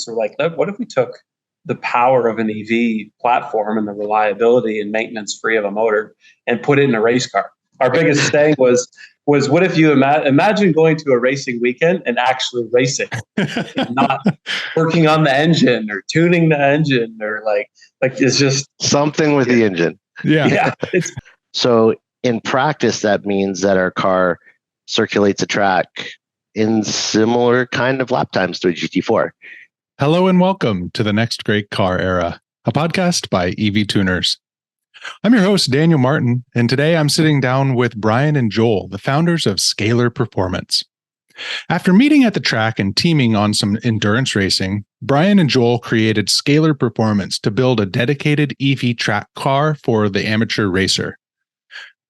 So we're like, what if we took the power of an EV platform and the reliability and maintenance free of a motor and put it in a race car? Our biggest thing was what if you imagine going to a racing weekend and actually racing, and not working on the engine or tuning the engine or like it's just something with the engine. Yeah. So in practice, that means that our car circulates a track in similar kind of lap times to a GT4. Hello and welcome to the Next Great Car Era, a podcast by EVTUNERS. I'm your host, Daniel Martin, and today I'm sitting down with Brian and Joel, the founders of Scalar Performance. After meeting at the track and teaming on some endurance racing, Brian and Joel created Scalar Performance to build a dedicated EV track car for the amateur racer.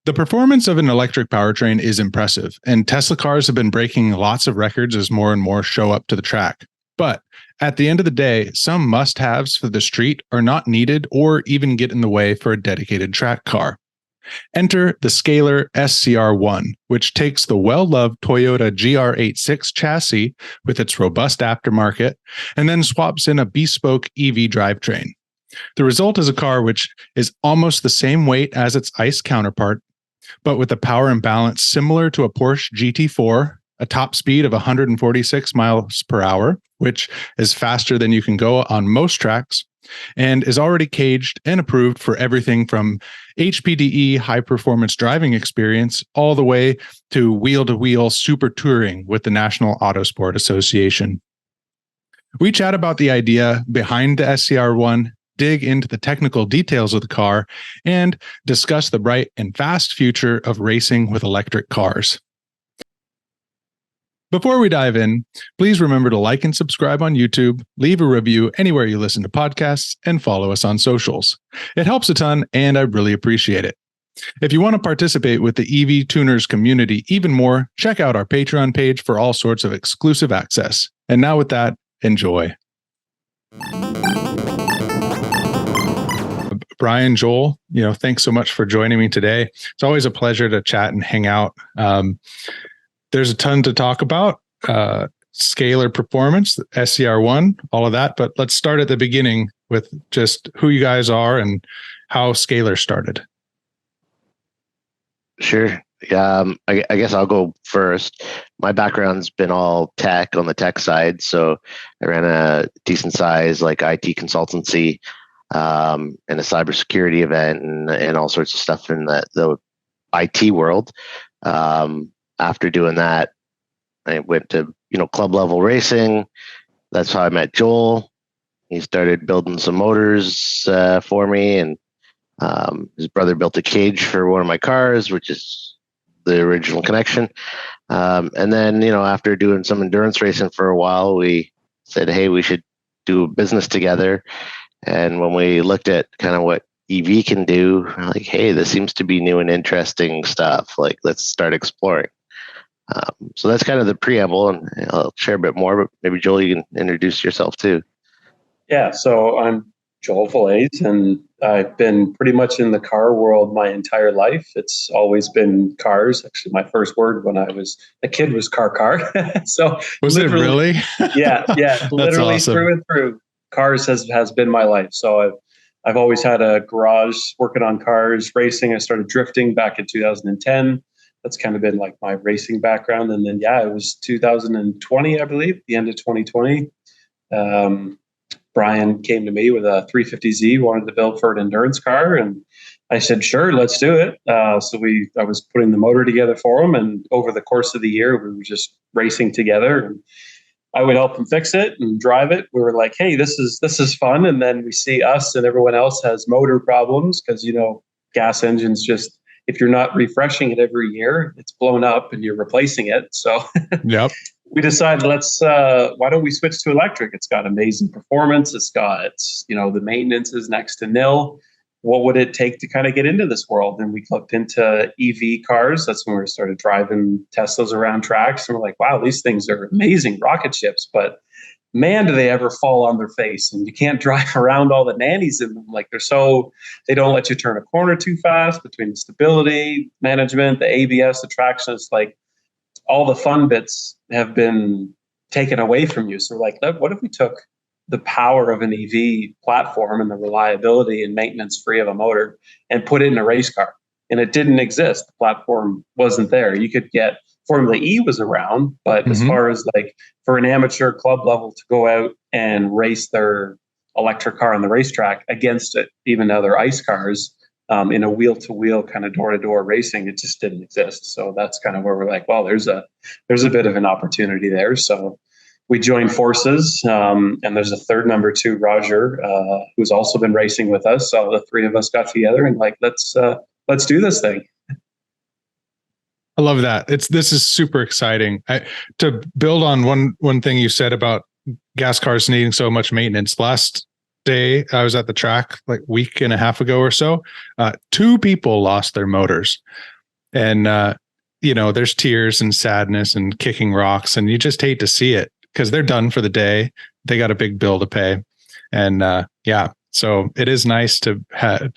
The performance of an electric powertrain is impressive, and Tesla cars have been breaking lots of records as more and more show up to the track. But at the end of the day, some must-haves for the street are not needed or even get in the way for a dedicated track car. Enter the Scalar SCR1, which takes the well-loved Toyota GR86 chassis with its robust aftermarket and then swaps in a bespoke EV drivetrain. The result is a car which is almost the same weight as its ICE counterpart, but with a power and balance similar to a Porsche GT4, a top speed of 146 miles per hour, which is faster than you can go on most tracks, and is already caged and approved for everything from HPDE high-performance driving experience all the way to wheel-to-wheel super touring with the National Autosport Association. We chat about the idea behind the SCR1, dig into the technical details of the car, and discuss the bright and fast future of racing with electric cars. Before we dive in, please remember to like and subscribe on YouTube, leave a review anywhere you listen to podcasts, and follow us on socials. It helps a ton, and I really appreciate it. If you want to participate with the EVTUNERS community even more, check out our Patreon page for all sorts of exclusive access. And now with that, enjoy. Brian, Joel, thanks so much for joining me today. It's always a pleasure to chat and hang out. There's a ton to talk about, Scalar Performance, SCR1, all of that. But let's start at the beginning with just who you guys are and how Scalar started. Sure. I guess I'll go first. My background's been all tech on the tech side. So I ran a decent size IT consultancy and a cybersecurity event and all sorts of stuff in the IT world. After doing that, I went to, club level racing. That's how I met Joel. He started building some motors for me, and his brother built a cage for one of my cars, which is the original connection. And then, after doing some endurance racing for a while, we said, hey, we should do a business together. And when we looked at kind of what EV can do, we're like, hey, this seems to be new and interesting stuff. Let's start exploring. So that's kind of the preamble, and I'll share a bit more, but maybe Joel, you can introduce yourself too. Yeah, so I'm Joel Fillets, and I've been pretty much in the car world my entire life. It's always been cars. Actually, my first word when I was a kid was car. So was it really? Yeah, literally awesome. Through and through. Cars has been my life. So I've always had a garage working on cars, racing. I started drifting back in 2010. That's kind of been like my racing background. And then, it was 2020, I believe, the end of 2020. Brian came to me with a 350Z, wanted to build for an endurance car. And I said, sure, let's do it. So I was putting the motor together for him. And over the course of the year, we were just racing together. And I would help him fix it and drive it. We were like, hey, this is fun. And then we see us and everyone else has motor problems because, gas engines just, if you're not refreshing it every year, it's blown up and you're replacing it. So yep. We decided, why don't we switch to electric? It's got amazing performance. It's got, the maintenance is next to nil. What would it take to kind of get into this world? And we looked into EV cars. That's when we started driving Teslas around tracks. And we're like, wow, these things are amazing rocket ships, but man, do they ever fall on their face, and you can't drive around all the nannies in them. They don't let you turn a corner too fast between the stability management, the ABS, the traction. It's like all the fun bits have been taken away from you. So we're like, what if we took the power of an EV platform and the reliability and maintenance free of a motor and put it in a race car. And it didn't exist. The platform wasn't there. You could get Formula E was around, but as far as like for an amateur club level to go out and race their electric car on the racetrack against it, even other ICE cars, in a wheel-to-wheel kind of door-to-door racing, it just didn't exist. So that's kind of where we're like, well, there's a bit of an opportunity there. So we joined forces, and there's a third number two, Roger, who's also been racing with us. So the three of us got together and like, let's do this thing. I love that. This is super exciting. To build on one thing you said about gas cars needing so much maintenance. Last day I was at the track like a week and a half ago or so. 2 people lost their motors, and there's tears and sadness and kicking rocks, and you just hate to see it because they're done for the day. They got a big bill to pay, and so it is nice to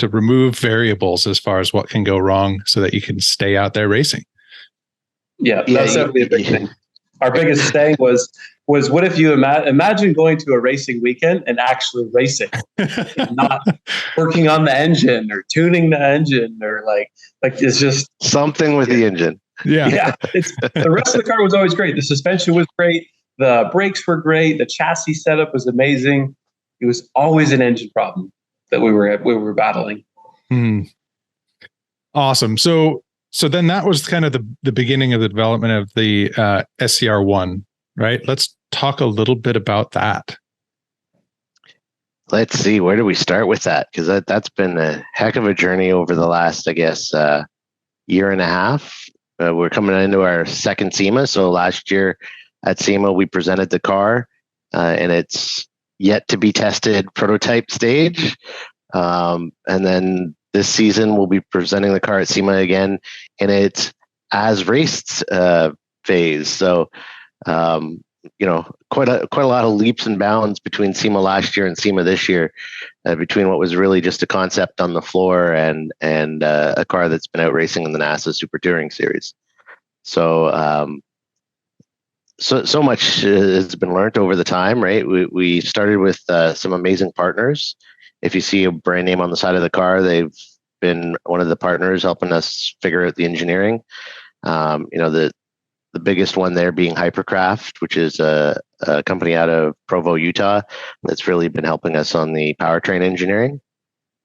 remove variables as far as what can go wrong so that you can stay out there racing. Yeah, that's definitely a big thing. Our biggest thing was what if you imagine going to a racing weekend and actually racing, and not working on the engine or tuning the engine or like it's just something with the engine. Yeah. The rest of the car was always great. The suspension was great. The brakes were great. The chassis setup was amazing. It was always an engine problem that we were battling. Awesome. So then that was kind of the beginning of the development of the SCR1, right? Let's talk a little bit about that. Let's see, where do we start with that? Because that's been a heck of a journey over the last, I guess, year and a half. We're coming into our second SEMA. So last year at SEMA, we presented the car, and it's yet to be tested prototype stage. And then this season, we'll be presenting the car at SEMA again in its as raced phase. So, quite a lot of leaps and bounds between SEMA last year and SEMA this year, between what was really just a concept on the floor and a car that's been out racing in the NASA Super Touring Series. So, so much has been learned over the time, right? We started with some amazing partners. If you see a brand name on the side of the car, they've been one of the partners helping us figure out the engineering. The biggest one there being Hypercraft, which is a company out of Provo, Utah, that's really been helping us on the powertrain engineering.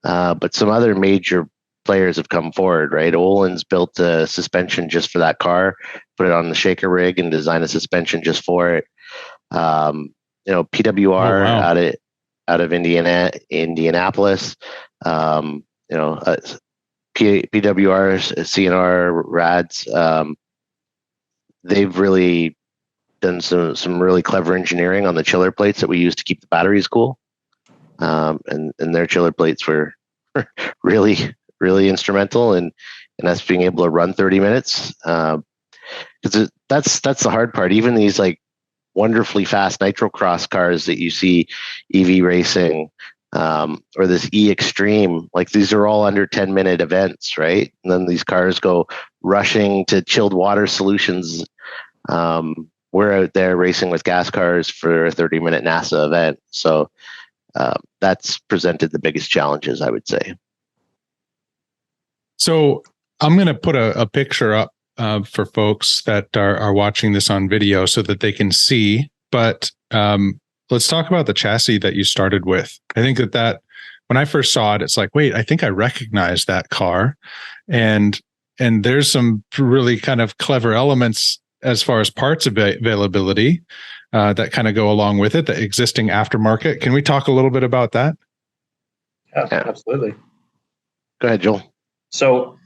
But some other major players have come forward, right? Olin's built a suspension just for that car, put it on the shaker rig and designed a suspension just for it. PWR out of Indianapolis, PWR, CNR, RADS, they've really done some really clever engineering on the chiller plates that we use to keep the batteries cool. And their chiller plates were really, really instrumental in us being able to run 30 minutes. Because that's the hard part. Even these like wonderfully fast nitro cross cars that you see EV racing, or this E Extreme, like these are all under 10-minute events, right? And then these cars go rushing to chilled water solutions. We're out there racing with gas cars for a 30-minute NASA event. So that's presented the biggest challenges, I would say. So I'm going to put a picture up for folks that are watching this on video so that they can see. But let's talk about the chassis that you started with. I think that when I first saw it, it's like, wait, I think I recognize that car. And there's some really kind of clever elements as far as parts availability that kind of go along with it, the existing aftermarket. Can we talk a little bit about that? Yeah, absolutely. Go ahead, Joel. So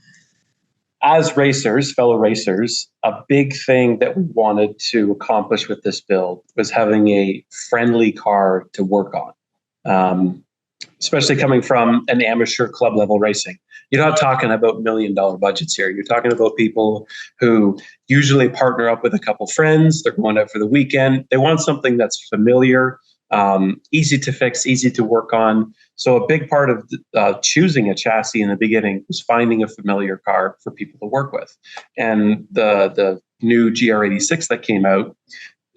as racers, fellow racers, a big thing that we wanted to accomplish with this build was having a friendly car to work on, especially coming from an amateur club level racing. You're not talking about $1 million budgets here. You're talking about people who usually partner up with a couple friends. They're going out for the weekend. They want something that's familiar, easy to fix, easy to work on. So a big part of choosing a chassis in the beginning was finding a familiar car for people to work with. And the new GR86 that came out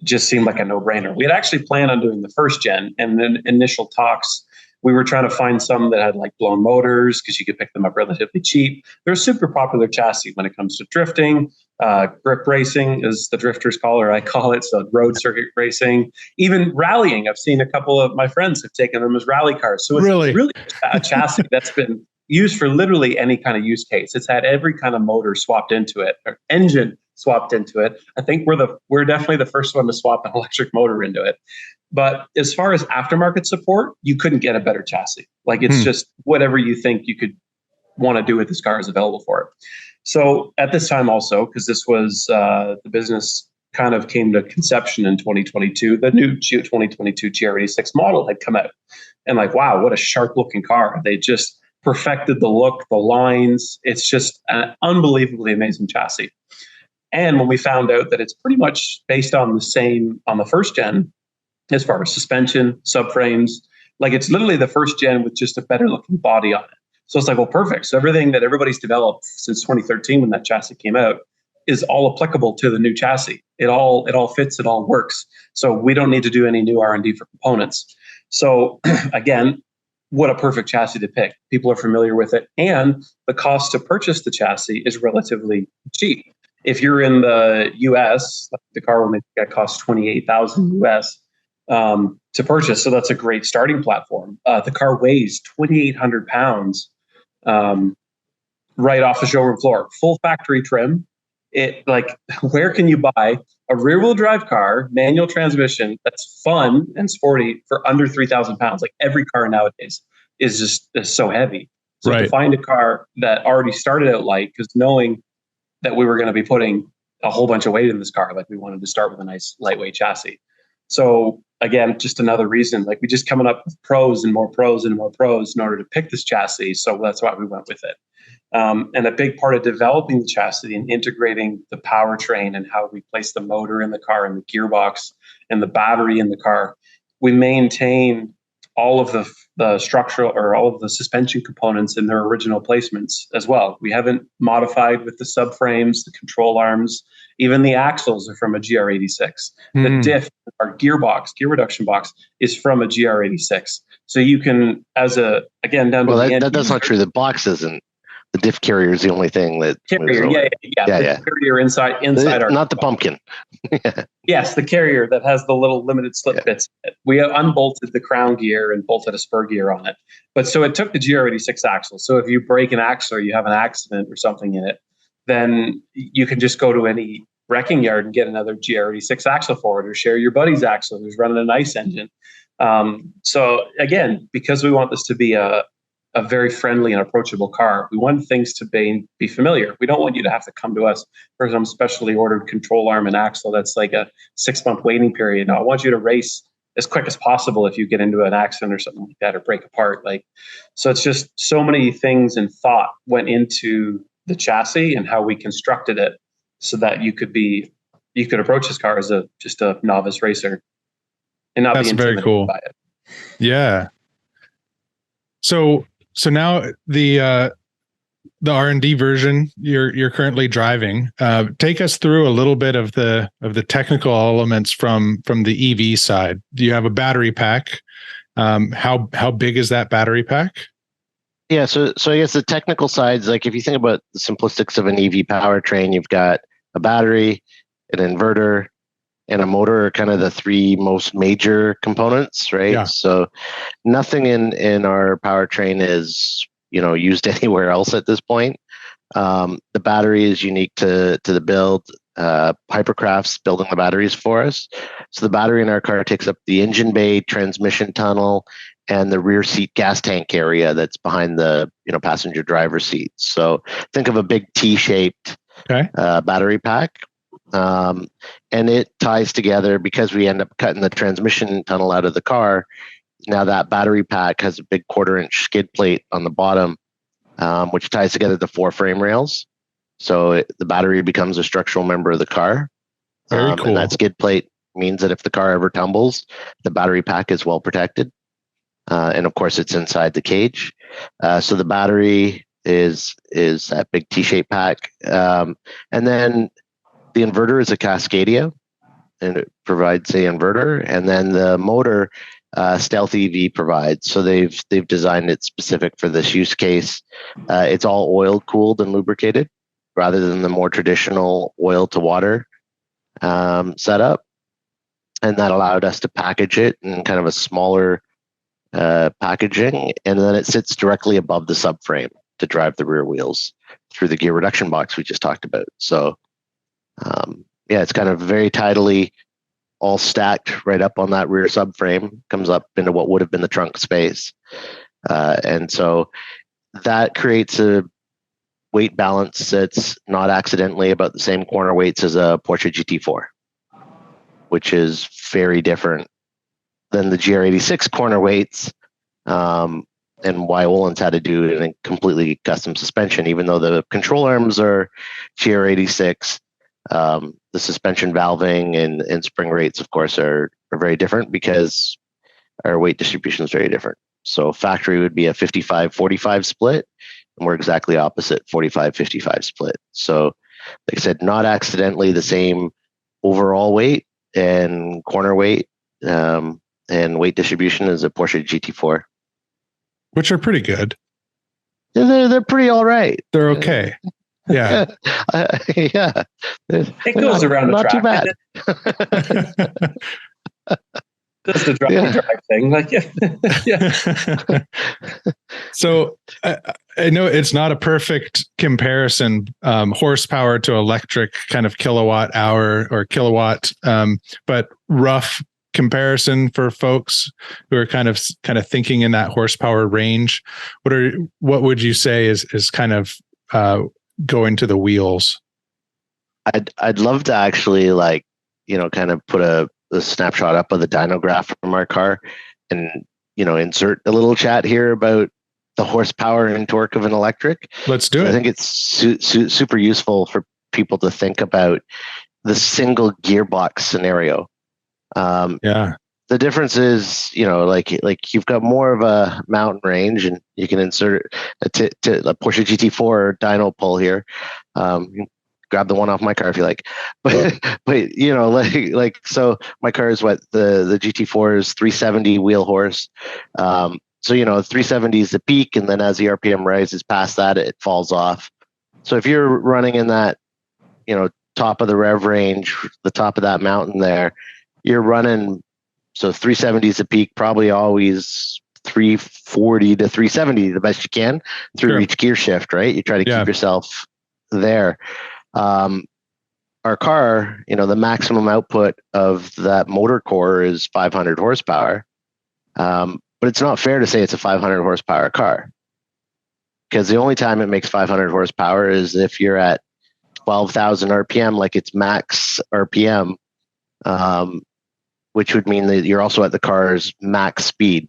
just seemed like a no-brainer. We had actually planned on doing the first gen, and then initial talks, we were trying to find some that had like blown motors because you could pick them up relatively cheap. They're a super popular chassis when it comes to drifting. Grip racing is the drifters call it, or I call it, so road circuit racing. Even rallying, I've seen a couple of my friends have taken them as rally cars. So it's really a chassis that's been used for literally any kind of use case. It's had every kind of motor swapped into it, or engine swapped into it. I think we're definitely the first one to swap an electric motor into it. But as far as aftermarket support, you couldn't get a better chassis. Like it's just whatever you think you could want to do with this car is available for it. So at this time also, because this was the business kind of came to conception in 2022, the new 2022 GR86 model had come out. And like, wow, what a sharp looking car. They just perfected the look, the lines. It's just an unbelievably amazing chassis. And when we found out that it's pretty much based on the same on the first gen, as far as suspension, subframes, like it's literally the first gen with just a better looking body on it. So it's like, well, perfect. So everything that everybody's developed since 2013 when that chassis came out is all applicable to the new chassis. It all fits, it all works. So we don't need to do any new R&D for components. So again, what a perfect chassis to pick. People are familiar with it. And the cost to purchase the chassis is relatively cheap. If you're in the US, the car will maybe cost $28,000 US to purchase. So that's a great starting platform. The car weighs 2,800 pounds right off the showroom floor, full factory trim. It like, where can you buy a rear wheel drive car, manual transmission that's fun and sporty for under 3,000 pounds? Like every car nowadays is so heavy. So to find a car that already started out light, because knowing that we were going to be putting a whole bunch of weight in this car, like we wanted to start with a nice lightweight chassis. So again, just another reason, like we just coming up with pros and more pros and more pros in order to pick this chassis. So that's why we went with it. And a big part of developing the chassis and integrating the powertrain and how we place the motor in the car and the gearbox and the battery in the car, we maintain all of the structural or all of the suspension components in their original placements as well. We haven't modified with the subframes, the control arms, even the axles are from a GR86. The diff, our gear reduction box is from a GR86. So you can, down to the end. That's not true. The box isn't. The diff carrier is the only thing that carrier, yeah. Carrier inside our not the pumpkin. Yes, the carrier that has the little limited slip bits. We unbolted the crown gear and bolted a spur gear on it. But so it took the GR86 axle. So if you break an axle or you have an accident or something in it, then you can just go to any wrecking yard and get another GR86 axle for it, or share your buddy's axle who's running a nice engine. So again, because we want this to be a very friendly and approachable car, we want things to be familiar. We don't want you to have to come to us for some specially ordered control arm and axle that's like a 6-month waiting period. No, I want you to race as quick as possible if you get into an accident or something like that or break apart. So it's just so many things and thought went into the chassis and how we constructed it so that you could approach this car as just a novice racer and not be intimidated very cool by it. Yeah. So now the R&D version you're currently driving. Take us through a little bit of the technical elements from the EV side. Do you have a battery pack? How big is that battery pack? Yeah, so I guess the technical sides, like if you think about the simplistics of an EV powertrain, you've got a battery, an inverter, and a motor are kind of the three most major components, right? Yeah. So nothing in our powertrain is, used anywhere else at this point. The battery is unique to the build. Hypercraft's building the batteries for us. So the battery in our car takes up the engine bay, transmission tunnel, and the rear seat gas tank area that's behind the passenger driver seat. So think of a big T-shaped battery pack. And it ties together because we end up cutting the transmission tunnel out of the car. Now that battery pack has a big 1/4-inch skid plate on the bottom, which ties together the 4 frame rails. So the battery becomes a structural member of the car. Very cool. And that skid plate means that if the car ever tumbles, the battery pack is well protected. And of course, it's inside the cage. So the battery is that big T-shaped pack. And then the inverter is a Cascadia. and it provides the inverter, and then the motor Stealth EV provides. So they've designed it specific for this use case. It's all oil cooled and lubricated rather than the more traditional oil to water setup, and that allowed us to package it in kind of a smaller packaging, and then it sits directly above the subframe to drive the rear wheels through the gear reduction box we just talked about. So it's kind of very tidily all stacked right up on that rear subframe, comes up into what would have been the trunk space. And so that creates a weight balance that's not accidentally about the same corner weights as a Porsche GT4, which is very different than the GR86 corner weights, and why Olin's had to do it in a completely custom suspension, even though the control arms are GR86. The suspension valving and spring rates, of course, are very different because our weight distribution is very different. So factory would be a 55-45 split, and we're exactly opposite, 45-55 split. So like I said, not accidentally the same overall weight and corner weight and weight distribution as a Porsche GT4. Which are pretty good. They're pretty all right. They're okay. Yeah. Yeah. It goes around the track. Not too bad. Just the drag thing. Like, yeah. So I know it's not a perfect comparison, horsepower to electric kind of kilowatt hour or kilowatt, but rough comparison for folks who are kind of thinking in that horsepower range. What would you say is kind of going to the wheels? I'd love to actually kind of put a snapshot up of the dyno graph from our car and insert a little chat here about the horsepower and torque of an electric. Let's do it. I think it's super useful for people to think about the single gearbox scenario. The difference is, like you've got more of a mountain range, and you can insert a Porsche GT4 dyno pull here. You can grab the one off my car if you like, but so my car is the GT4 is 370 wheel horse. So 370 is the peak, and then as the RPM rises past that, it falls off. So if you're running in that, top of the rev range, the top of that mountain there, you're running, so 370 is the peak, probably always 340 to 370, the best you can through each gear shift, right? You try to keep yourself there. Our car, the maximum output of that motor core is 500 horsepower. But it's not fair to say it's a 500 horsepower car, because the only time it makes 500 horsepower is if you're at 12,000 RPM, like its max RPM, which would mean that you're also at the car's max speed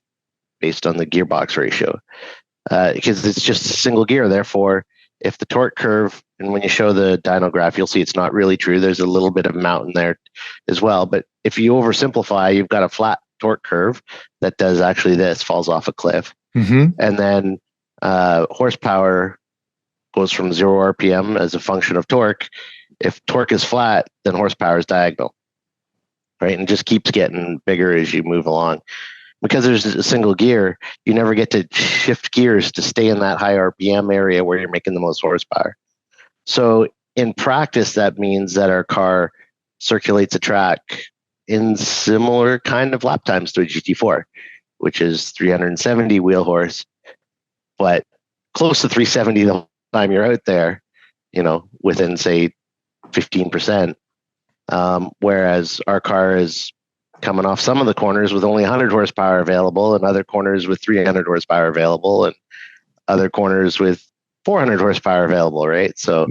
based on the gearbox ratio, because it's just a single gear. Therefore, if the torque curve, and when you show the dyno graph, you'll see it's not really true. There's a little bit of mountain there as well. But if you oversimplify, you've got a flat torque curve that does actually this, falls off a cliff. Mm-hmm. And then horsepower goes from 0 RPM as a function of torque. If torque is flat, then horsepower is diagonal, right? And just keeps getting bigger as you move along. Because there's a single gear, you never get to shift gears to stay in that high RPM area where you're making the most horsepower. So in practice, that means that our car circulates a track in similar kind of lap times to a GT4, which is 370 wheel horse, but close to 370 the whole time you're out there, within, say, 15%. Whereas our car is coming off some of the corners with only 100 horsepower available, and other corners with 300 horsepower available, and other corners with 400 horsepower available, right? So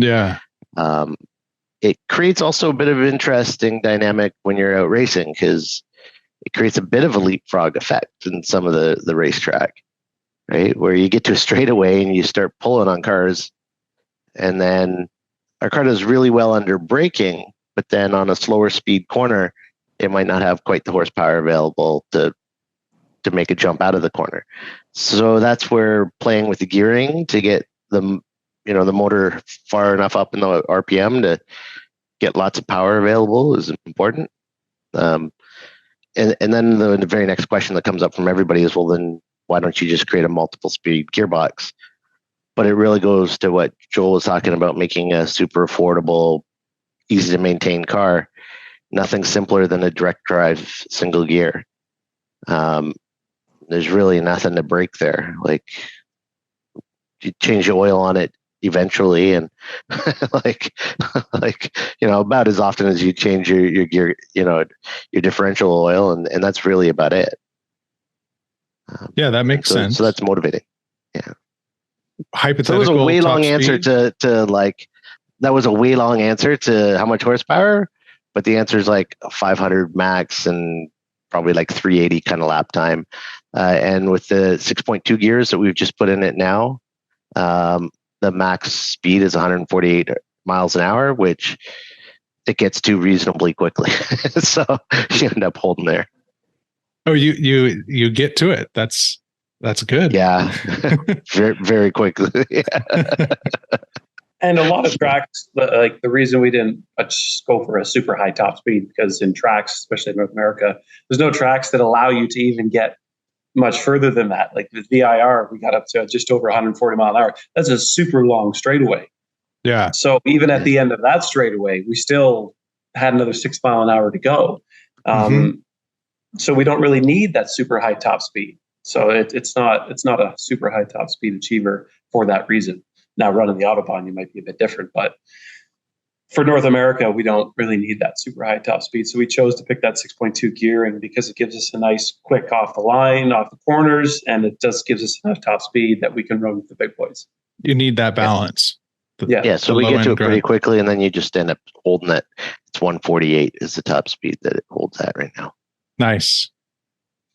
it creates also a bit of an interesting dynamic when you're out racing, because it creates a bit of a leapfrog effect in some of the racetrack, right? Where you get to a straightaway and you start pulling on cars, and then our car does really well under braking, but then on a slower speed corner, it might not have quite the horsepower available to make a jump out of the corner. So that's where playing with the gearing to get the motor far enough up in the RPM to get lots of power available is important. And then the very next question that comes up from everybody is, well, then why don't you just create a multiple speed gearbox? But it really goes to what Joel was talking about, making a super affordable, easy to maintain car. Nothing simpler than a direct drive single gear. There's really nothing to break there. Like, you change the oil on it eventually, and like about as often as you change your gear, your differential oil, and that's really about it. Yeah, that makes sense. So that's motivating. Yeah. Hypothetical. So it was a way long answer speed. to like, that was a way long answer to how much horsepower, but the answer is like 500 max and probably like 380 kind of lap time. And with the 6.2 gears that we've just put in it now, the max speed is 148 miles an hour, which it gets to reasonably quickly. So you end up holding there. Oh, you get to it. That's good. Yeah, very, very quickly. Yeah. And a lot of tracks, like the reason we didn't go for a super high top speed, because in tracks, especially in North America, there's no tracks that allow you to even get much further than that. Like the VIR, we got up to just over 140 mile an hour. That's a super long straightaway. Yeah. So even at the end of that straightaway, we still had another 6 mile an hour to go. So we don't really need that super high top speed. So it's not a super high top speed achiever for that reason. Now running the Autobahn, you might be a bit different, but for North America, we don't really need that super high top speed. So we chose to pick that 6.2 gear, and because it gives us a nice quick off the line, off the corners, and it just gives us enough top speed that we can run with the big boys. You need that balance. Yeah. So we get to it pretty quickly, and then you just end up holding it. It's 148 is the top speed that it holds at right now. Nice.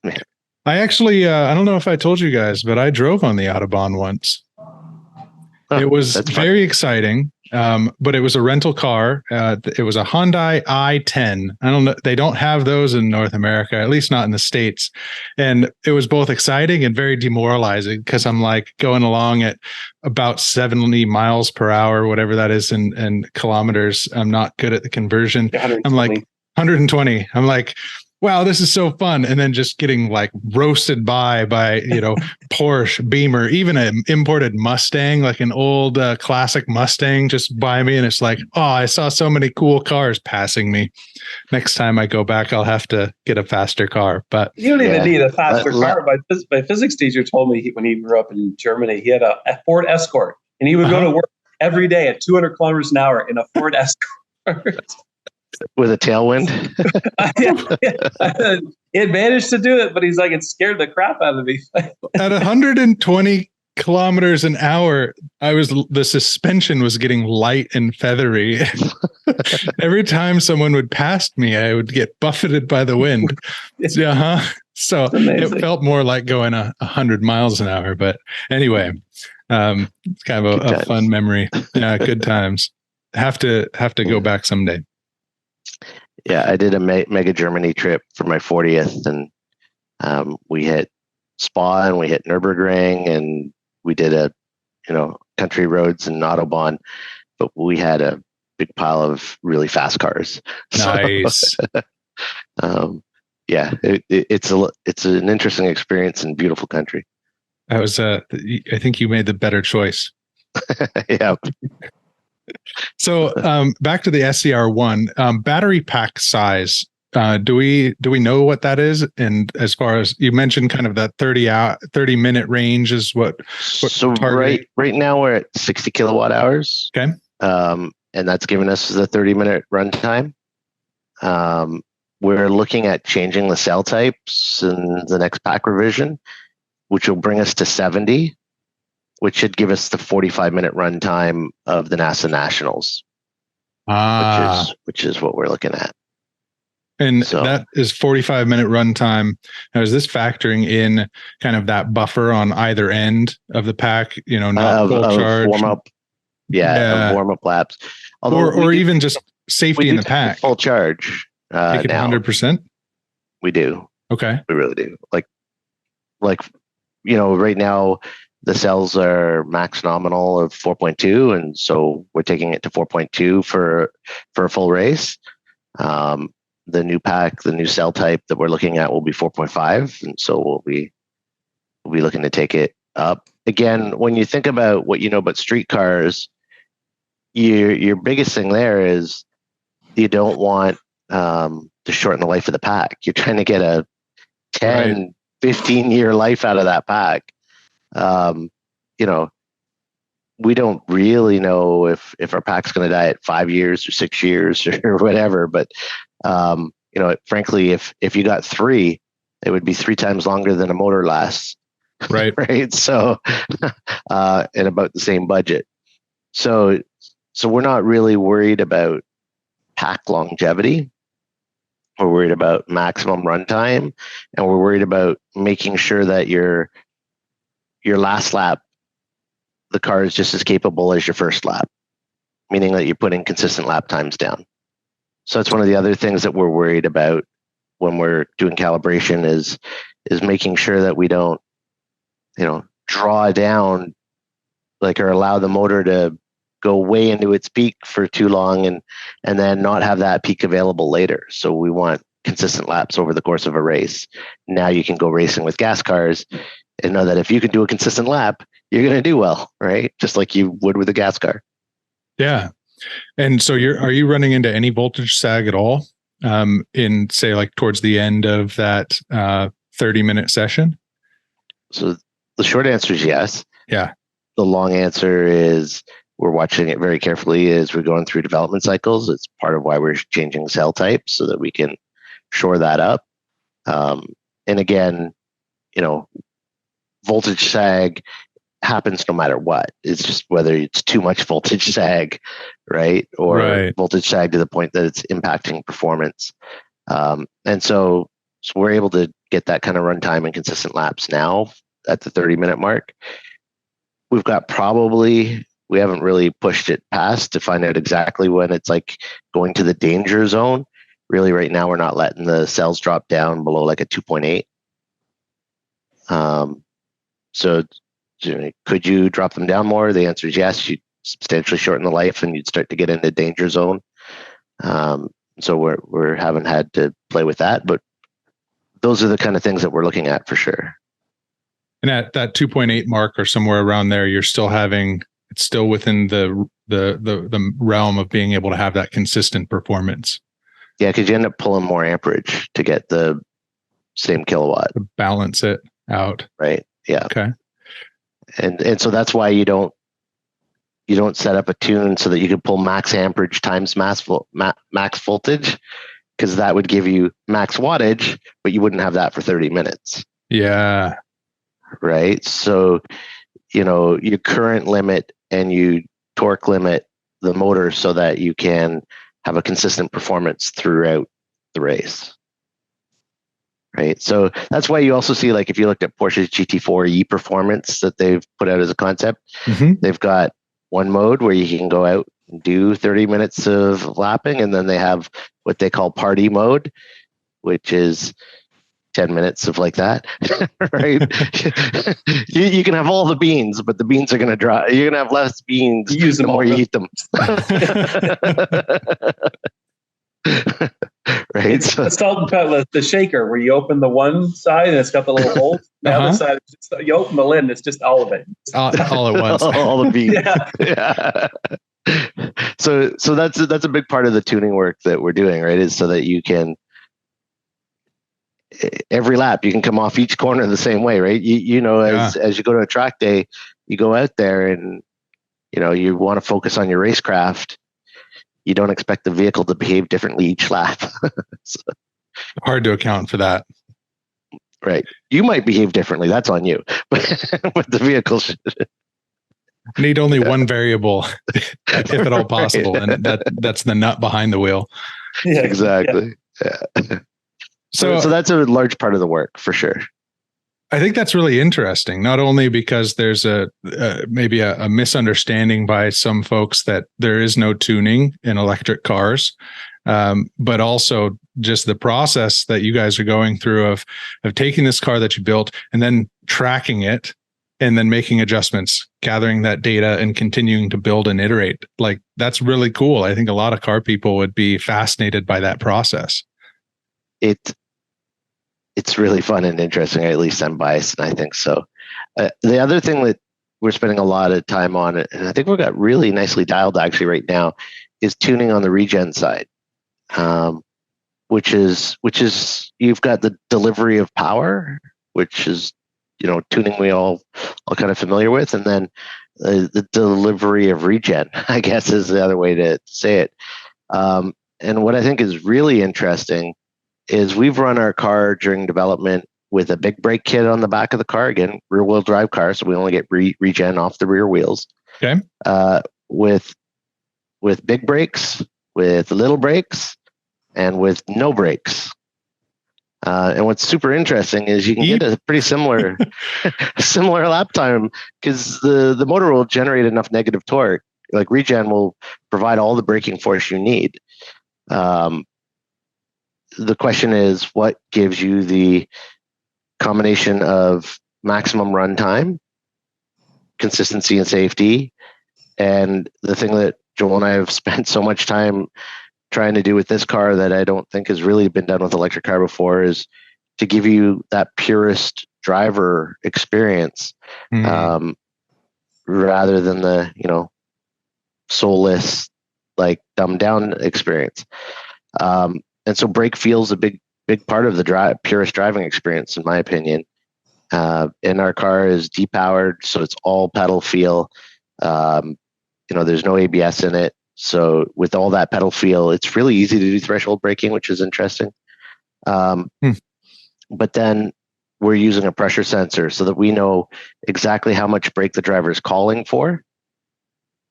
Yeah. I actually, I don't know if I told you guys, but I drove on the Autobahn once. Oh, it was very exciting, but it was a rental car. It was a Hyundai i10. I don't know. They don't have those in North America, at least not in the States. And it was both exciting and very demoralizing, because I'm like going along at about 70 miles per hour, whatever that is in kilometers. I'm not good at the conversion. I'm like 120. I'm like, wow, this is so fun. And then just getting like roasted by Porsche, Beamer, even an imported Mustang, like an old classic Mustang just by me. And it's like, oh, I saw so many cool cars passing me. Next time I go back, I'll have to get a faster car. But you don't even need a faster car. My physics teacher told me when he grew up in Germany, he had a Ford Escort, and he would go to work every day at 200 kilometers an hour in a Ford Escort. With a tailwind. He had managed to do it, but he's like, it scared the crap out of me. At 120 kilometers an hour, the suspension was getting light and feathery. Every time someone would pass me, I would get buffeted by the wind. So it felt more like going 100 miles an hour. But anyway, it's kind of a fun memory. Yeah, good times. Have to go back someday. Yeah, I did a mega Germany trip for my 40th, and we hit Spa and we hit Nürburgring, and we did country roads and Autobahn, but we had a big pile of really fast cars. Nice. So, it's an interesting experience in beautiful country. That was I think you made the better choice. Yeah. So back to the SCR1 battery pack size. Do we know what that is? And as far as you mentioned, kind of that 30 minute range is what so right now we're at 60 kilowatt hours. Okay. And that's given us the 30-minute runtime. We're looking at changing the cell types in the next pack revision, which will bring us to 70. Which should give us the 45-minute runtime of the NASA Nationals, which is what we're looking at. And that is 45-minute runtime. Now, is this factoring in kind of that buffer on either end of the pack? Not full charge, warm up, warm up laps, or even just safety in the pack. Full charge. Take it 100%. We do. Okay, we really do. Like right now. The cells are max nominal of 4.2, and so we're taking it to 4.2 for a full race. the new pack, the new cell type that we're looking at will be 4.5, and so we'll be looking to take it up. Again, when you think about what you know about street cars, your biggest thing there is you don't want to shorten the life of the pack. You're trying to get a 10, 15-year life out of that pack. We don't really know if our pack's going to die at 5 years or 6 years or whatever. But, frankly, if you got 3, it would be 3 times longer than a motor lasts. Right. Right. So, and about the same budget. So we're not really worried about pack longevity. We're worried about maximum runtime, and we're worried about making sure that your last lap, the car is just as capable as your first lap, meaning that you're putting consistent lap times down. So that's one of the other things that we're worried about when we're doing calibration is making sure that we don't, draw down or allow the motor to go way into its peak for too long and then not have that peak available later. So we want consistent laps over the course of a race. Now you can go racing with gas cars and know that if you can do a consistent lap, you're going to do well, right? Just like you would with a gas car. Yeah. And so are you running into any voltage sag at all in, say, like towards the end of that 30-minute session? So the short answer is yes. Yeah. The long answer is we're watching it very carefully as we're going through development cycles. It's part of why we're changing cell types so that we can shore that up. And again, voltage sag happens no matter what. It's just whether it's too much voltage sag, right? Or voltage sag to the point that it's impacting performance. And so we're able to get that kind of runtime and consistent laps now at the 30-minute mark. We've got we haven't really pushed it past to find out exactly when it's like going to the danger zone. Really, right now, we're not letting the cells drop down below like a 2.8. So could you drop them down more? The answer is yes. You'd substantially shorten the life and you'd start to get into danger zone. So we haven't had to play with that, but those are the kind of things that we're looking at for sure. And at that 2.8 mark or somewhere around there, it's still within the realm of being able to have that consistent performance. Yeah, because you end up pulling more amperage to get the same kilowatt. To balance it out. Right. Yeah. Okay. And so that's why you don't set up a tune so that you can pull max amperage times max voltage, because that would give you max wattage, but you wouldn't have that for 30 minutes. Yeah. Right. So, you current limit and you torque limit the motor so that you can have a consistent performance throughout the race. Right. So that's why you also see, like, if you looked at Porsche's GT4 e-performance that they've put out as a concept, they've got one mode where you can go out and do 30 minutes of lapping. And then they have what they call party mode, which is 10 minutes of like that, right? you can have all the beans, but the beans are going to dry. You're going to have less beans the more you eat them. Right. It's called the shaker, where you open the one side and it's got the little hole. The other side, you open the lid and it's just all of it. All at once. all the beans. Yeah. So that's a big part of the tuning work that we're doing, right? Is so that you can, every lap you can come off each corner the same way, right? As you go to a track day, you go out there and you want to focus on your racecraft. You don't expect the vehicle to behave differently each lap. So, hard to account for that. Right. You might behave differently. That's on you. But the vehicle should need only one variable, if at all possible, right. And that's the nut behind the wheel. Yeah, exactly. Yeah. So that's a large part of the work for sure. I think that's really interesting, not only because there's maybe a misunderstanding by some folks that there is no tuning in electric cars, but also just the process that you guys are going through of taking this car that you built and then tracking it and then making adjustments, gathering that data and continuing to build and iterate. Like, that's really cool. I think a lot of car people would be fascinated by that process. it's really fun and interesting. At least I'm biased, and I think so. The other thing that we're spending a lot of time on, and I think we've got really nicely dialed actually right now, is tuning on the regen side, which is you've got the delivery of power, which is tuning we all kind of familiar with, and then the delivery of regen, I guess, is the other way to say it. And what I think is really interesting is we've run our car during development with a big brake kit on the back of the car. Again, rear wheel drive car, so we only get regen off the rear wheels. Okay. With big brakes, with little brakes, and with no brakes. And what's super interesting is you can get a pretty similar lap time, because the motor will generate enough negative torque. Like regen will provide all the braking force you need. The question is, what gives you the combination of maximum runtime, consistency, and safety? And the thing that Joel and I have spent so much time trying to do with this car that I don't think has really been done with electric car before is to give you that purest driver experience, rather than the soulless, like dumbed down experience. And so brake feels a big part of the purest driving experience, in my opinion. And our car is depowered, so it's all pedal feel. There's no ABS in it. So with all that pedal feel, it's really easy to do threshold braking, which is interesting. But then we're using a pressure sensor so that we know exactly how much brake the driver is calling for,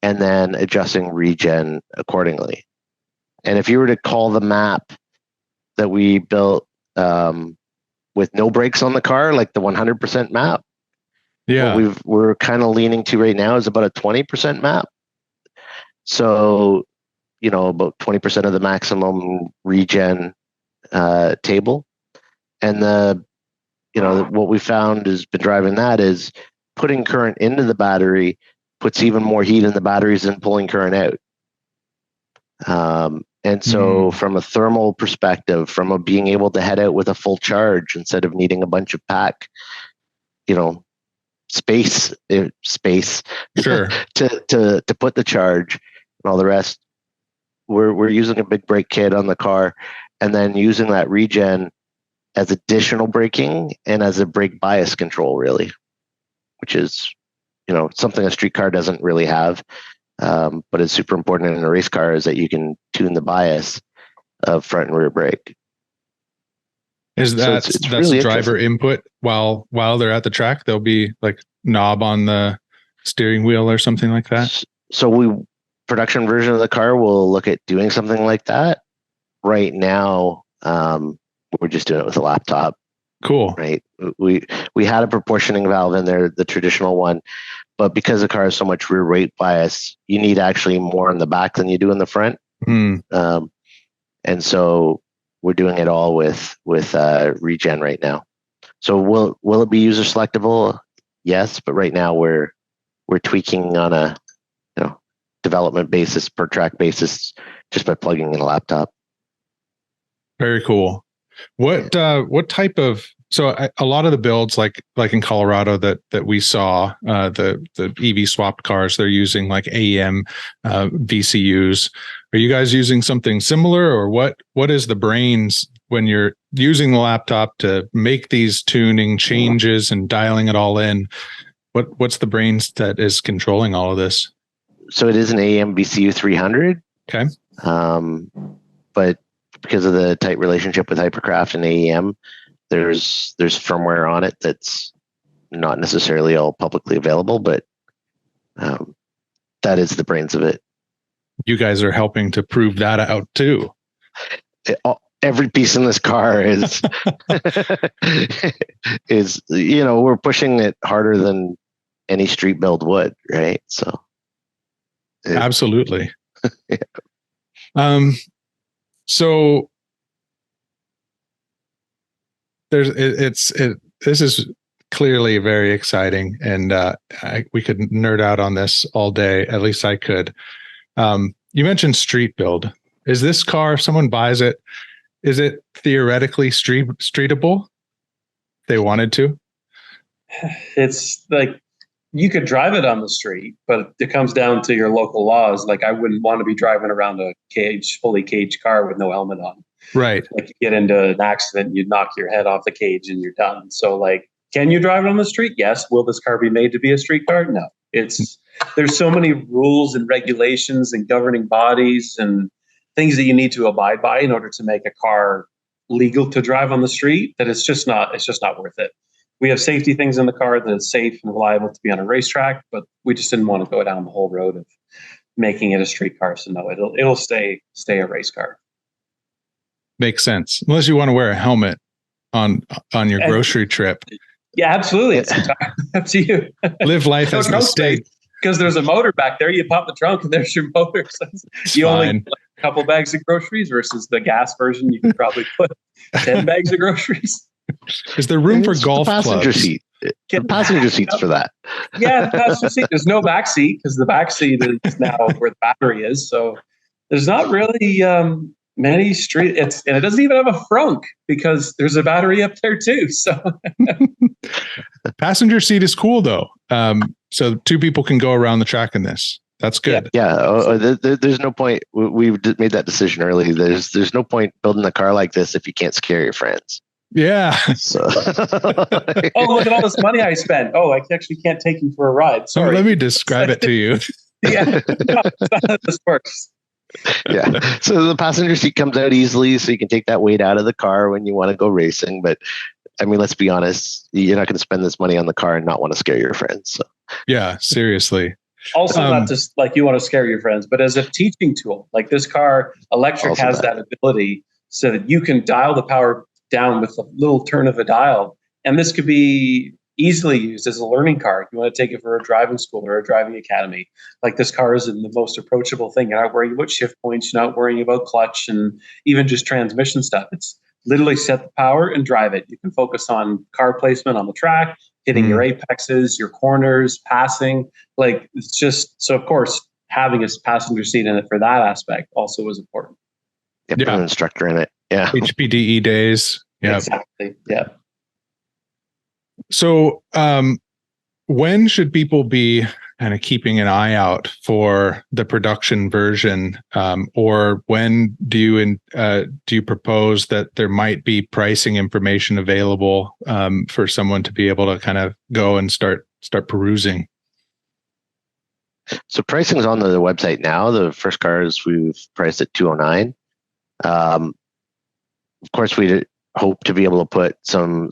and then adjusting regen accordingly. And if you were to call the map that we built with no brakes on the car, like the 100% map, what we're kind of leaning to right now is about a 20% map. So, about 20% of the maximum regen table. And what we found has been driving that is putting current into the battery puts even more heat in the batteries than pulling current out. And so from a thermal perspective, from a being able to head out with a full charge instead of needing a bunch of pack, space sure. to put the charge and all the rest, we're using a big brake kit on the car, and then using that regen as additional braking and as a brake bias control, really, which is something a street car doesn't really have. But it's super important in a race car, is that you can tune the bias of front and rear brake. Is that so that's really driver input while they're at the track? There'll be like knob on the steering wheel or something like that. So production version of the car will look at doing something like that. Right now, we're just doing it with a laptop. Cool. Right. We had a proportioning valve in there, the traditional one. But because the car has so much rear weight bias, you need actually more in the back than you do in the front. And so we're doing it all with regen right now. So will it be user selectable? Yes, but right now we're tweaking on a development basis, per track basis, just by plugging in a laptop. Very cool. What type of, so a lot of the builds like in Colorado that we saw, the EV swapped cars, they're using like AEM VCUs. Are you guys using something similar, or what is the brains when you're using the laptop to make these tuning changes and dialing it all in? What's the brains that is controlling all of this? So it is an AEM VCU 300. Okay. But because of the tight relationship with Hypercraft and AEM, there's firmware on it that's not necessarily all publicly available, but that is the brains of it. You guys are helping to prove that out too. Every piece in this car is we're pushing it harder than any street build would, right? So absolutely. Yeah. So this is clearly very exciting, and we could nerd out on this all day. At least I could. You mentioned street build. Is this car, if someone buys it, Is it theoretically streetable? If they wanted to? It's like you could drive it on the street, but it comes down to your local laws. Like I wouldn't want to be driving around a fully caged car with no helmet on. Right. Like you get into an accident, you knock your head off the cage and you're done. So like, can you drive it on the street? Yes. Will this car be made to be a street car? No. There's so many rules and regulations and governing bodies and things that you need to abide by in order to make a car legal to drive on the street that it's just not worth it. We have safety things in the car that is safe and reliable to be on a racetrack, but we just didn't want to go down the whole road of making it a street car. So no, it'll stay a race car. Makes sense. Unless you want to wear a helmet on your grocery trip. Yeah, absolutely. It's up to you. Live life as a mistake. Because there's a motor back there. You pop the trunk and there's your motor. You only get a couple bags of groceries versus the gas version. You could probably put 10 bags of groceries. Is there room for golf passenger clubs? seat? The passenger seats for that. Yeah, the passenger seat. There's no back seat because the back seat is now where the battery is. So there's not really many street. And it doesn't even have a frunk because there's a battery up there too. So passenger seat is cool though. So two people can go around the track in this. That's good. Yeah. There's no point. We've made that decision early. There's no point building a car like this if you can't scare your friends. Yeah. So. Oh, look at all this money I spent. Oh, I actually can't take you for a ride. Sorry. Let me describe it to you. Yeah. No, that's not how this works. Yeah. So the passenger seat comes out easily, so you can take that weight out of the car when you want to go racing. But I mean, let's be honest, you're not going to spend this money on the car and not want to scare your friends. So. Yeah, seriously. Also, not just like you want to scare your friends, but as a teaching tool. Like this car, electric has that ability so that you can dial the power down with a little turn of a dial. And this could be easily used as a learning car. If you want to take it for a driving school or a driving academy, like this car is the most approachable thing. You're not worrying about shift points. You're not worrying about clutch and even just transmission stuff. It's literally set the power and drive it. You can focus on car placement on the track, hitting your apexes, your corners, passing. Like it's just, so of course, having a passenger seat in it for that aspect also was important. Put an instructor in it. Yeah. HPDE days. Yeah. Exactly. Yeah. So when should people be kind of keeping an eye out for the production version? Or when do you propose that there might be pricing information available for someone to be able to kind of go and start perusing? So pricing is on the website now. The first cars we've priced at $209. Of course, we hope to be able to put some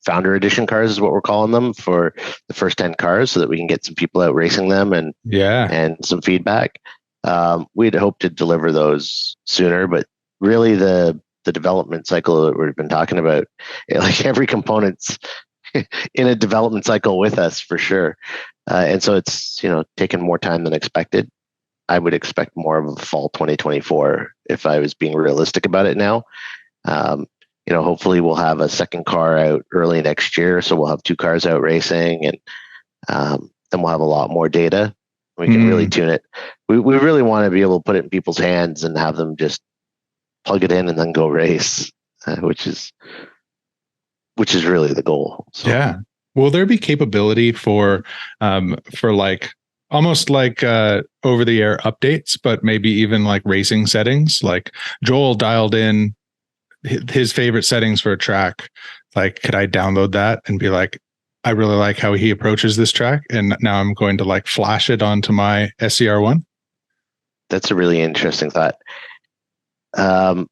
founder edition cars is what we're calling them for the first 10 cars so that we can get some people out racing them and some feedback. We'd hope to deliver those sooner, but really the development cycle that we've been talking about, like every component's in a development cycle with us for sure. And so it's, taken more time than expected. I would expect more of a fall 2024 if I was being realistic about it now. Hopefully we'll have a second car out early next year. So we'll have 2 cars out racing and then we'll have a lot more data. We can really tune it. We really want to be able to put it in people's hands and have them just plug it in and then go race, which is really the goal. So. Yeah. Will there be capability for like almost like over the air updates, but maybe even like racing settings? Like Joel dialed in his favorite settings for a track. Like, could I download that and be like, I really like how he approaches this track, and now I'm going to like flash it onto my SCR1? That's a really interesting thought. I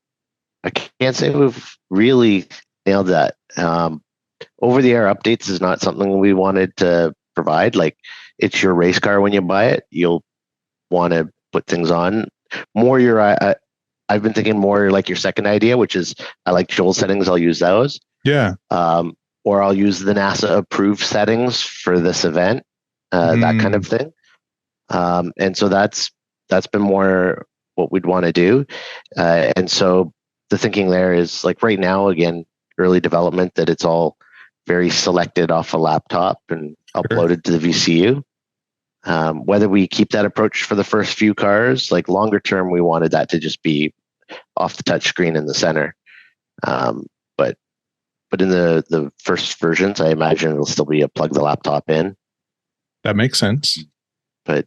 can't say we've really nailed that. Over the air updates is not something we wanted to provide. Like, it's your race car when you buy it. You'll want to put things on. I've been thinking more like your second idea, which is I like Joel's settings. I'll use those. Yeah. Or I'll use the NASA approved settings for this event, that kind of thing. And so that's been more what we'd want to do. And so the thinking there is like right now, again, early development, that it's all very selected off a laptop and uploaded to the VCU. Whether we keep that approach for the first few cars, like longer term, we wanted that to just be off the touch screen in the center. But in the first versions, I imagine it'll still be a plug the laptop in. That makes sense. But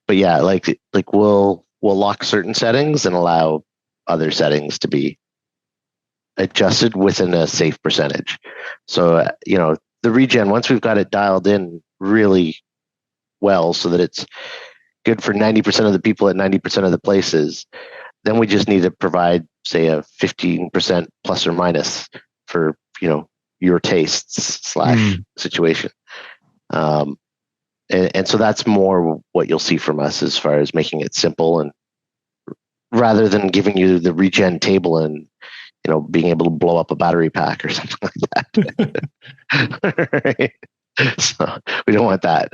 yeah, like we'll lock certain settings and allow other settings to be adjusted within a safe percentage. So the regen, once we've got it dialed in really well so that it's good for 90% of the people at 90% of the places, then we just need to provide, say, a 15% plus or minus for your tastes / situation. And so that's more what you'll see from us as far as making it simple, and rather than giving you the regen table and being able to blow up a battery pack or something like that. Right? So we don't want that.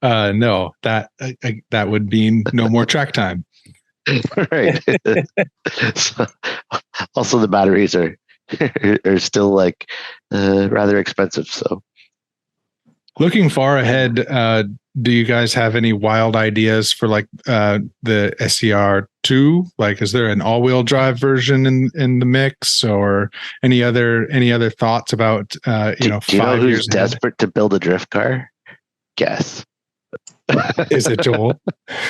No, that would mean no more track time. Right. So, also, the batteries are still rather expensive. So, looking far ahead, do you guys have any wild ideas for the SCR2? Is there an all-wheel drive version in the mix, or any other thoughts about do you know 5 years who's desperate to build a drift car? Guess. Is it Joel?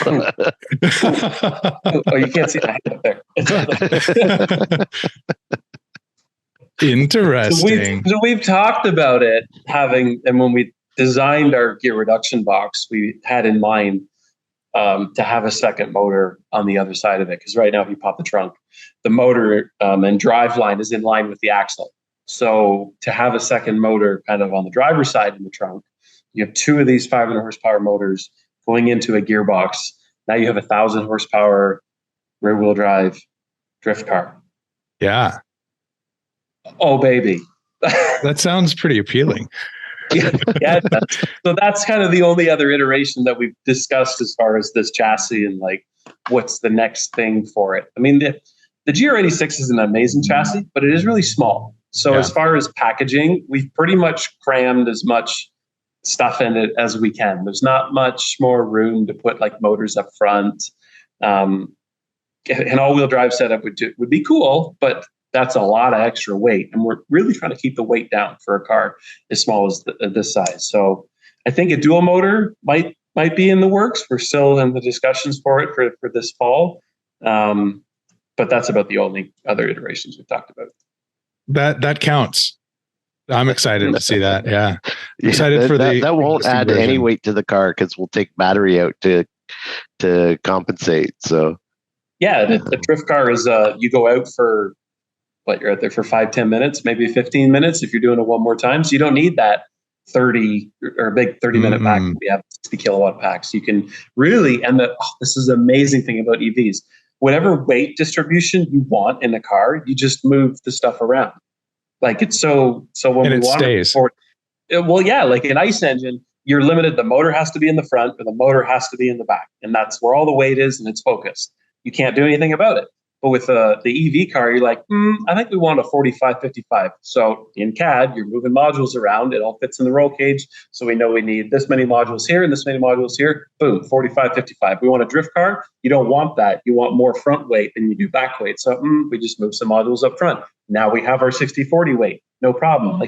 Oh, you can't see that there. Interesting. So we've talked about it and when we designed our gear reduction box, we had in mind to have a second motor on the other side of it. Because right now, if you pop the trunk, the motor and drive line is in line with the axle. So to have a second motor kind of on the driver's side in the trunk, you have 2 of these 500 horsepower motors going into a gearbox. Now you have 1,000 horsepower rear wheel drive drift car. Yeah. Oh, baby. That sounds pretty appealing. Yeah. So that's kind of the only other iteration that we've discussed as far as this chassis and what's the next thing for it. I mean, the GR86 is an amazing chassis, but it is really small. So as far as packaging, we've pretty much crammed as much stuff in it as we can. There's not much more room to put motors up front. An all-wheel drive setup would be cool, but that's a lot of extra weight, and we're really trying to keep the weight down for a car as small as this size. So I think a dual motor might be in the works. We're still in the discussions for it for this fall, but that's about the only other iterations we've talked about. That counts. I'm excited to see that. Yeah, excited for that won't add version. any weight to the car because we'll take battery out to compensate. So yeah, the drift car is you go out for. You're out there for 5-10 minutes, maybe 15 minutes if you're doing it one more time. So you don't need that 30 or a big 30-minute pack. We have 60 kilowatt packs. You can really, and this is the amazing thing about EVs. Whatever weight distribution you want in a car, you just move the stuff around. It's so when and we it want stays. Well, yeah, like an ICE engine, you're limited. The motor has to be in the front or the motor has to be in the back. And that's where all the weight is and it's focused. You can't do anything about it. But with the EV car, you're like, I think we want a 45-55. So in CAD, you're moving modules around. It all fits in the roll cage. So we know we need this many modules here and this many modules here. Boom, 45-55. We want a drift car. You don't want that. You want more front weight than you do back weight. So we just move some modules up front. Now we have our 60-40 weight. No problem.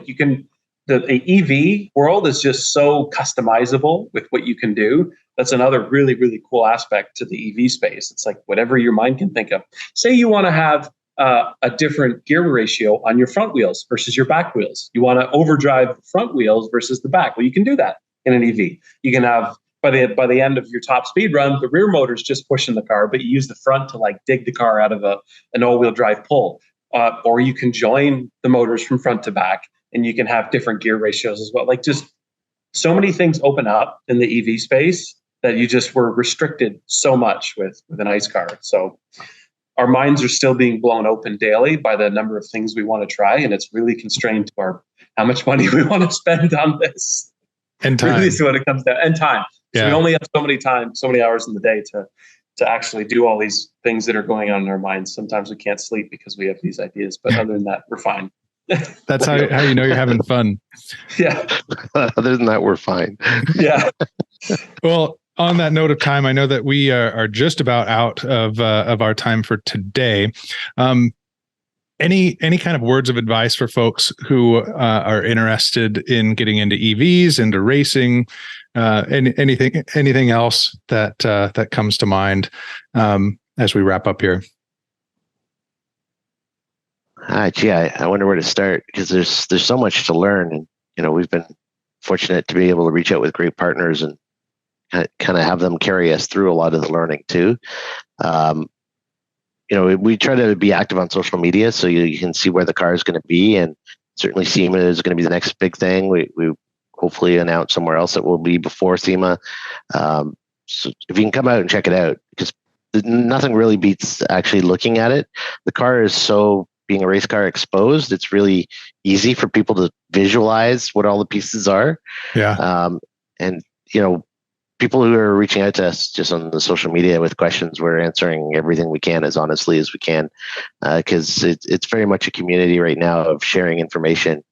The EV world is just so customizable with what you can do. That's another really, really cool aspect to the EV space. It's whatever your mind can think of. Say you want to have a different gear ratio on your front wheels versus your back wheels. You want to overdrive the front wheels versus the back. Well, you can do that in an EV. You can have, by the end of your top speed run, the rear motor's just pushing the car, but you use the front to dig the car out of an all-wheel drive pull. Or you can join the motors from front to back, and you can have different gear ratios as well. Just so many things open up in the EV space that you just were restricted so much with an ICE car. So our minds are still being blown open daily by the number of things we want to try, and it's really constrained to how much money we want to spend on this. And time. Really is what it comes down. And time. So Yeah. we only have so many hours in the day to actually do all these things that are going on in our minds. Sometimes we can't sleep because we have these ideas, but other than that, we're fine. That's how you know you're having fun. Yeah. Other than that, we're fine. Yeah. Well, on that note of time, I know that we are just about out of our time for today. Any kind of words of advice for folks who are interested in getting into EVs, into racing, anything else that comes to mind as we wrap up here? Gee, I wonder where to start, because there's so much to learn, and we've been fortunate to be able to reach out with great partners and kind of have them carry us through a lot of the learning too. We try to be active on social media so you can see where the car is going to be, and certainly SEMA is going to be the next big thing. We hopefully announce somewhere else that will be before SEMA. So if you can come out and check it out, because nothing really beats actually looking at it. The car is so, being a race car, exposed. It's really easy for people to visualize what all the pieces are. Yeah. And people who are reaching out to us just on the social media with questions, we're answering everything we can as honestly as we can, because it's very much a community right now of sharing information.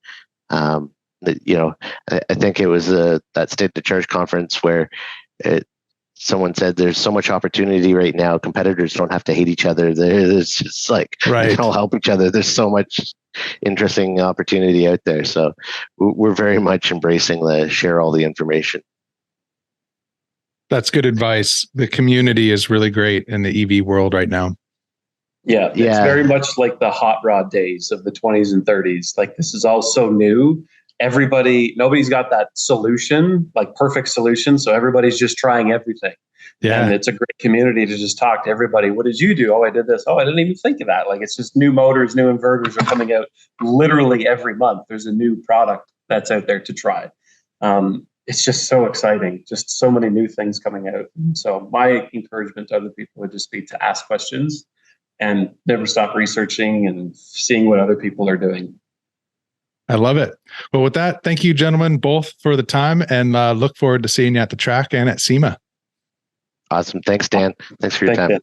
I think it was that State of Charge conference where someone said there's so much opportunity right now. Competitors don't have to hate each other. There's just like, right. They can all help each other. There's so much interesting opportunity out there. So we're very much embracing the share all the information. That's good advice. The community is really great in the EV world right now. Yeah, it's very much like the hot rod days of the 20s and 30s. Like, this is all so new. Nobody's got that solution, like perfect solution. So everybody's just trying everything. Yeah. And it's a great community to just talk to everybody. What did you do? Oh, I did this. Oh, I didn't even think of that. Like, it's just new motors, new inverters are coming out literally every month. There's a new product that's out there to try. It's just so exciting. Just so many new things coming out. So my encouragement to other people would just be to ask questions and never stop researching and seeing what other people are doing. I love it. Well, with that, thank you, gentlemen, both for the time, and look forward to seeing you at the track and at SEMA. Awesome. Thanks, Dan. Thanks for your time. Dan.